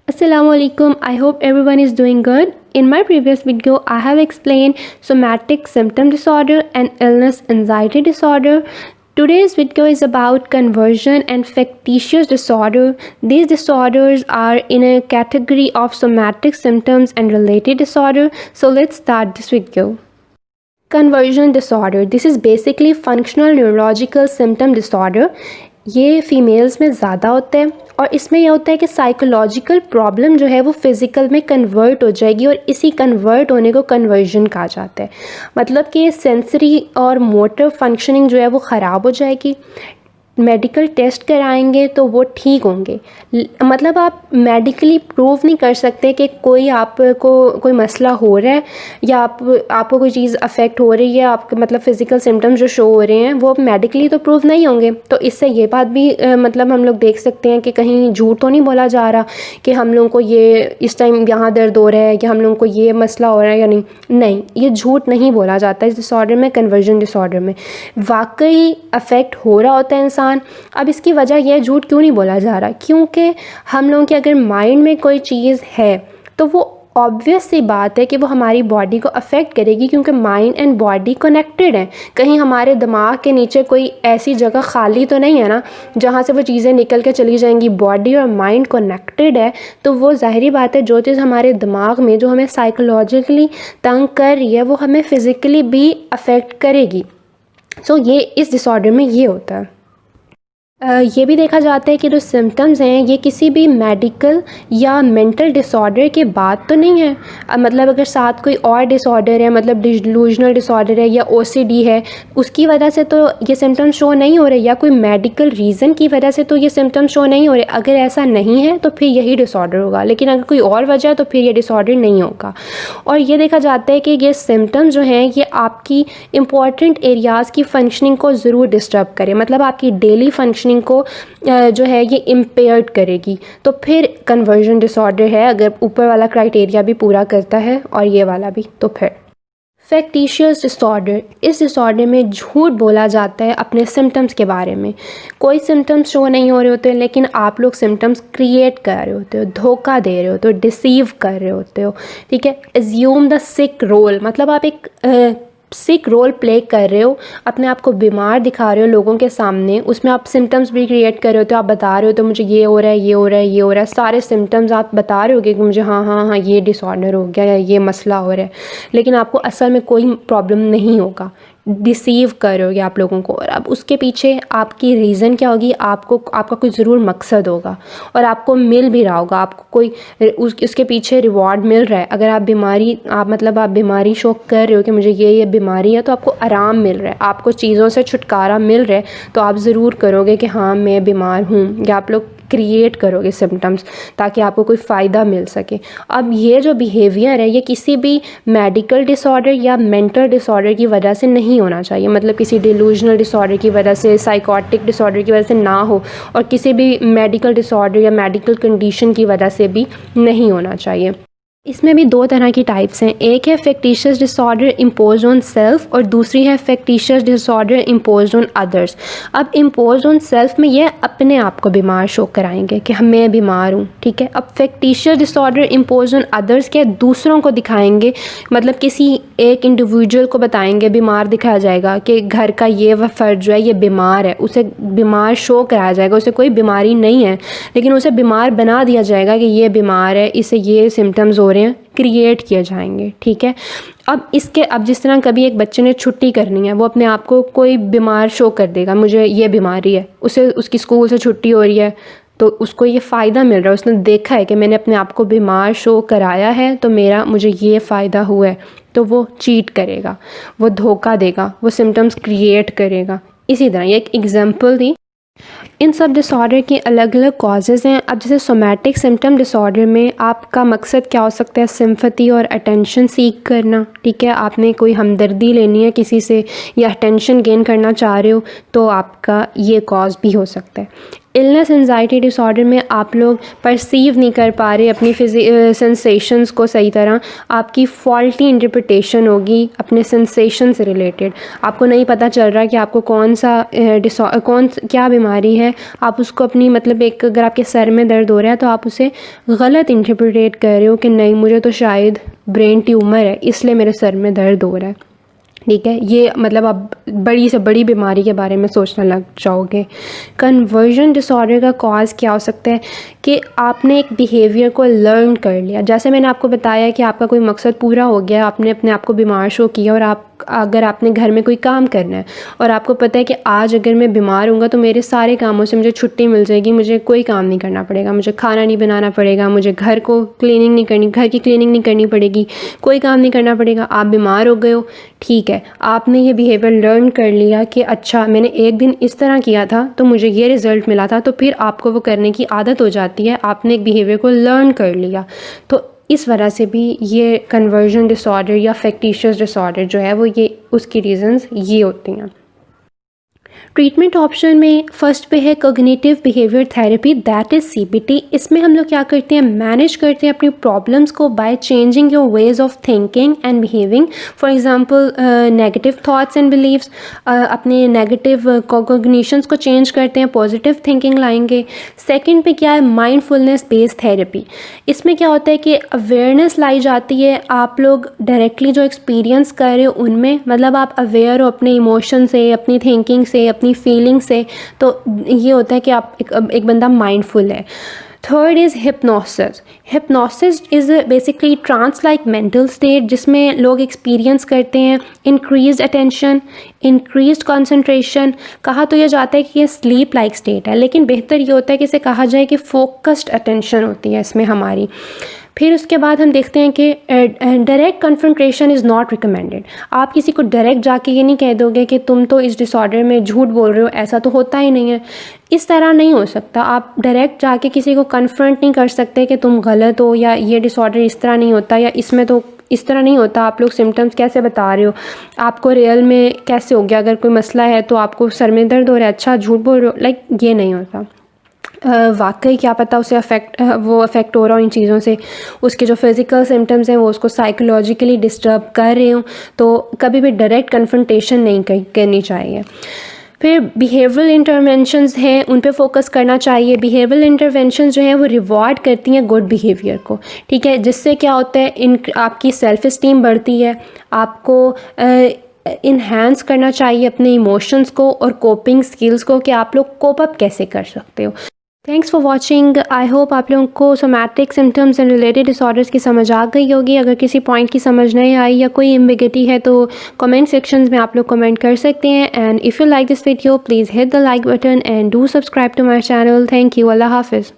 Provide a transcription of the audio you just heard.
Assalamualaikum. I hope everyone is doing good. In my previous video, I have explained somatic symptom disorder and illness anxiety disorder. Today's video is about conversion and factitious disorder. These disorders are in a category of somatic symptoms and related disorder. So let's start this video. Conversion disorder. This is basically functional neurological symptom disorder. ये females में ज़्यादा होता है और इसमें यह होता है कि साइकोलॉजिकल प्रॉब्लम जो है वो फ़िज़िकल में कन्वर्ट हो जाएगी और इसी कन्वर्ट होने को कन्वर्जन कहा जाता है। मतलब कि सेंसरी और मोटर फंक्शनिंग जो है वो ख़राब हो जाएगी। मेडिकल टेस्ट कराएंगे तो वो ठीक होंगे। मतलब आप मेडिकली प्रूव नहीं कर सकते कि कोई आपको कोई मसला हो रहा है या आपको कोई चीज़ अफेक्ट हो रही है, आपके मतलब फ़िज़िकल सिम्टम्स जो शो हो रहे हैं वो मेडिकली तो प्रूव नहीं होंगे। तो इससे ये बात भी मतलब हम लोग देख सकते हैं कि कहीं झूठ तो नहीं बोला जा रहा कि हम लोगों को ये इस टाइम यहाँ दर्द हो रहा है या हम लोगों को ये मसला हो रहा है या नहीं, ये झूठ नहीं बोला जाता इस डिसऑर्डर में। कन्वर्जन डिसऑर्डर में वाकई अफेक्ट हो रहा होता है इंसान। अब इसकी वजह यह झूठ क्यों नहीं बोला जा रहा, क्योंकि हम लोगों के अगर माइंड में कोई चीज़ है तो वो ऑब्वियस सी बात है कि वो हमारी बॉडी को अफेक्ट करेगी, क्योंकि माइंड एंड बॉडी कनेक्टेड हैं। कहीं हमारे दिमाग के नीचे कोई ऐसी जगह खाली तो नहीं है ना जहाँ से वो चीज़ें निकल के चली जाएंगी। बॉडी और माइंड कनेक्टेड है तो वो ज़ाहिरी बात है जो चीज़ हमारे दिमाग में जो हमें साइकोलॉजिकली तंग कर रही है वो हमें फ़िज़िकली भी अफेक्ट करेगी। सो ये इस डिसऑर्डर में ये होता है। ये भी देखा जाता है कि जो सिम्टम्स हैं ये किसी भी मेडिकल या मेंटल डिसऑर्डर के बाद तो नहीं है। मतलब अगर साथ कोई और डिसऑर्डर है, मतलब डिलूजनल डिसऑर्डर है या ओसीडी है, उसकी वजह से तो ये सिम्टम्स शो नहीं हो रहे, या कोई मेडिकल रीज़न की वजह से तो ये सिम्टम्स शो नहीं हो रहे। अगर ऐसा नहीं है तो फिर यही डिसऑर्डर होगा, लेकिन अगर कोई और वजह है तो फिर ये डिसऑर्डर नहीं होगा। और ये देखा जाता है कि ये सिम्टम्स जो हैं ये आपकी इम्पॉर्टेंट एरियाज़ की फंक्शनिंग को ज़रूर डिस्टर्ब करें, मतलब आपकी डेली फंक्शनिंग को जो है ये इम्पेयर्ड करेगी। तो फिर कन्वर्जन डिसऑर्डर है, अगर ऊपर वाला क्राइटेरिया भी पूरा करता है और ये वाला भी। तो फिर फैक्टिशियस डिसऑर्डर, इस डिसऑर्डर में झूठ बोला जाता है अपने सिम्टम्स के बारे में। कोई सिम्टम्स शो नहीं हो रहे होते लेकिन आप लोग सिम्टम्स क्रिएट कर रहे होते हो, धोखा दे रहे होते हो, डिसीव कर रहे होते हो। ठीक है, एज्यूम द सिक रोल, मतलब आप एक सिक रोल प्ले कर रहे हो, अपने आप को बीमार दिखा रहे हो लोगों के सामने। उसमें आप सिम्टम्स भी क्रिएट कर रहे हो, तो आप बता रहे हो तो मुझे ये हो रहा है, ये हो रहा है, ये हो रहा है, सारे सिम्टम्स आप बता रहे हो कि मुझे हाँ ये डिसऑर्डर हो गया या ये मसला हो रहा है, लेकिन आपको असल में कोई प्रॉब्लम नहीं होगा। डिसीव कर रहे होगे आप लोगों को। और अब उसके पीछे आपकी रीज़न क्या होगी, आपका कोई ज़रूर मकसद होगा और आपको मिल भी रहा होगा, आपको कोई उसके पीछे रिवॉर्ड मिल रहा है। अगर आप बीमारी शो कर रहे हो कि मुझे ये बीमारी है, तो आपको आराम मिल रहा है, आपको चीज़ों से छुटकारा मिल रहा है, तो आप ज़रूर करोगे कि हाँ मैं बीमार हूँ, या आप लोग क्रिएट करोगे सिम्टम्स ताकि आपको कोई फ़ायदा मिल सके। अब ये जो बिहेवियर है ये किसी भी मेडिकल डिसऑर्डर या मेंटल डिसऑर्डर की वजह से नहीं होना चाहिए, मतलब किसी डिलूजनल डिसऑर्डर की वजह से, साइकोटिक डिसऑर्डर की वजह से ना हो, और किसी भी मेडिकल डिसऑर्डर या मेडिकल कंडीशन की वजह से भी नहीं होना चाहिए। इसमें भी दो तरह की टाइप्स हैं, एक है factitious disorder impose on self और दूसरी है factitious disorder impose on others. अब इम्पोज ऑन सेल्फ में ये अपने आप को बीमार शो कराएंगे कि मैं बीमार हूँ। ठीक है, अब factitious disorder impose on others के दूसरों को दिखाएंगे, मतलब किसी एक इंडिविजुअल को बताएंगे, बीमार दिखाया जाएगा कि घर का ये फ़र्द जो है ये बीमार है, उसे बीमार शो कराया जाएगा। उसे कोई बीमारी नहीं है लेकिन उसे बीमार बना दिया जाएगा कि ये बीमार है, इसे ये सिम्टम्स हो रहे हैं, क्रिएट किए जाएंगे। ठीक है, अब जिस तरह कभी एक बच्चे ने छुट्टी करनी है, वो अपने आप को कोई बीमार शो कर देगा, मुझे ये बीमारी है, उसकी स्कूल से छुट्टी हो रही है तो उसको ये फ़ायदा मिल रहा है, उसने देखा है कि मैंने अपने आप को बीमार शो कराया है तो मुझे ये फ़ायदा हुआ है, तो वो चीट करेगा, वो धोखा देगा, वो सिम्टम्स क्रिएट करेगा। इसी तरह ये एक एग्जांपल थी। इन सब डिसऑर्डर की अलग अलग कॉजेज़ हैं। अब जैसे सोमैटिक सिम्टम डिसऑर्डर में आपका मकसद क्या हो सकता है, सिंपैथी और अटेंशन सीख करना। ठीक है, आपने कोई हमदर्दी लेनी है किसी से या अटेंशन गेन करना चाह रहे हो तो आपका ये कॉज भी हो सकता है। इलनेस एंजाइटी डिसऑर्डर में आप लोग परसीव नहीं कर पा रहे अपनी सेंसेशंस को सही तरह, आपकी फॉल्टी इंटरप्रिटेशन होगी अपने सेंसेशन से रिलेटेड, आपको नहीं पता चल रहा कि आपको कौन सा क्या बीमारी है, आप उसको अपनी मतलब एक अगर आपके सर में दर्द हो रहा है तो आप उसे गलत इंटरप्रिटेट कर रहे हो कि नहीं मुझे तो शायद ब्रेन ट्यूमर है इसलिए मेरे सर में दर्द हो रहा है। ठीक है, ये मतलब आप बड़ी से बड़ी बीमारी के बारे में सोचने लग जाओगे। कन्वर्जन डिसऑर्डर का कॉज क्या हो सकता है कि आपने एक बिहेवियर को लर्न कर लिया, जैसे मैंने आपको बताया कि आपका कोई मकसद पूरा हो गया, आपने अपने आप को बीमार शो किया और आप अगर आपने घर में कोई काम करना है और आपको पता है कि आज अगर मैं बीमार हूँगा तो मेरे सारे कामों से मुझे छुट्टी मिल जाएगी, मुझे कोई काम नहीं करना पड़ेगा, मुझे खाना नहीं बनाना पड़ेगा, मुझे घर को क्लीनिंग नहीं करनी, घर की क्लीनिंग नहीं करनी पड़ेगी, कोई काम नहीं करना पड़ेगा। आप बीमार हो गए हो, ठीक है, आपने ये बिहेवियर लर्न कर लिया कि अच्छा मैंने एक दिन इस तरह किया था तो मुझे ये रिज़ल्ट मिला था, तो फिर आपको वो करने की आदत हो जाती है, आपने एक बिहेवियर को लर्न कर लिया। तो इस वजह से भी ये कन्वर्जन डिसऑर्डर या फैक्टिशियस डिसऑर्डर जो है वो ये उसकी रीज़न्स ये होती हैं। ट्रीटमेंट ऑप्शन में फर्स्ट पे है cognitive behaviour therapy, that is CBT। इसमें हम लोग क्या करते हैं, मैनेज करते हैं अपनी प्रॉब्लम्स को by changing your ways of thinking and behaving. For example negative thoughts and beliefs, अपने नेगेटिव कॉग्निशंस को चेंज करते हैं, पॉजिटिव थिंकिंग लाएंगे। सेकंड पे क्या है, माइंडफुलनेस बेस्ड थेरेपी। इसमें क्या होता है कि अवेयरनेस लाई जाती है, आप लोग डायरेक्टली जो एक्सपीरियंस कर रहे हो उनमें मतलब आप अवेयर हो अपने इमोशन से, अपनी थिंकिंग से, अपनी फीलिंग से, तो ये होता है कि आप एक बंदा माइंडफुल है। Third is hypnosis. Hypnosis is basically trance like mental state जिसमें लोग एक्सपीरियंस करते हैं इंक्रीज अटेंशन, इंक्रीज कंसंट्रेशन। कहा तो यह जाता है कि ये स्लीप लाइक स्टेट है, लेकिन बेहतर ये होता है कि इसे कहा जाए कि फोकस्ड अटेंशन होती है इसमें हमारी। फिर उसके बाद हम देखते हैं कि direct confrontation is not recommended. आप किसी को डायरेक्ट जाके ये नहीं कह दोगे कि तुम तो इस डिसऑर्डर में झूठ बोल रहे हो, ऐसा तो होता ही नहीं है, इस तरह नहीं हो सकता। आप डायरेक्ट जाके किसी को कन्फ्रंट नहीं कर सकते कि तुम गलत हो या ये डिसऑर्डर इस तरह नहीं होता या इसमें तो इस तरह नहीं होता, आप लोग सिम्टम्स कैसे बता रहे हो, आपको रियल में कैसे हो गया, अगर कोई मसला है तो आपको सर में दर्द हो रहा है, अच्छा झूठ बोल रहे हो, लाइक ये नहीं होता। वाकई क्या पता उसे वो अफेक्ट हो रहा हो इन चीज़ों से, उसके जो फिज़िकल सिम्टम्स हैं वो उसको साइकोलॉजिकली डिस्टर्ब कर रहे हों, तो कभी भी डायरेक्ट कन्फ्रंटेशन नहीं करनी चाहिए। फिर बिहेवियरल इंटरवेंशंस हैं, उन पे फोकस करना चाहिए। बिहेवियरल इंटरवेंशंस जो हैं वो रिवॉर्ड करती हैं गुड बिहेवियर को, ठीक है, जिससे क्या होता है आपकी सेल्फ इस्टीम बढ़ती है, आपको इन्हांस करना चाहिए अपने इमोशंस को और कोपिंग स्किल्स को कि आप लोग कोप अप कैसे कर सकते हो। Thanks for watching. I hope आप लोगों को somatic symptoms and related disorders की समझ आ गई होगी। अगर किसी पॉइंट की समझ नहीं आई या कोई एम्बिगिटी है तो कमेंट सेक्शंस में आप लोग कमेंट कर सकते हैं। And if you like this video please hit the like button and do subscribe to my channel. Thank you. अल्लाह हाफिज़।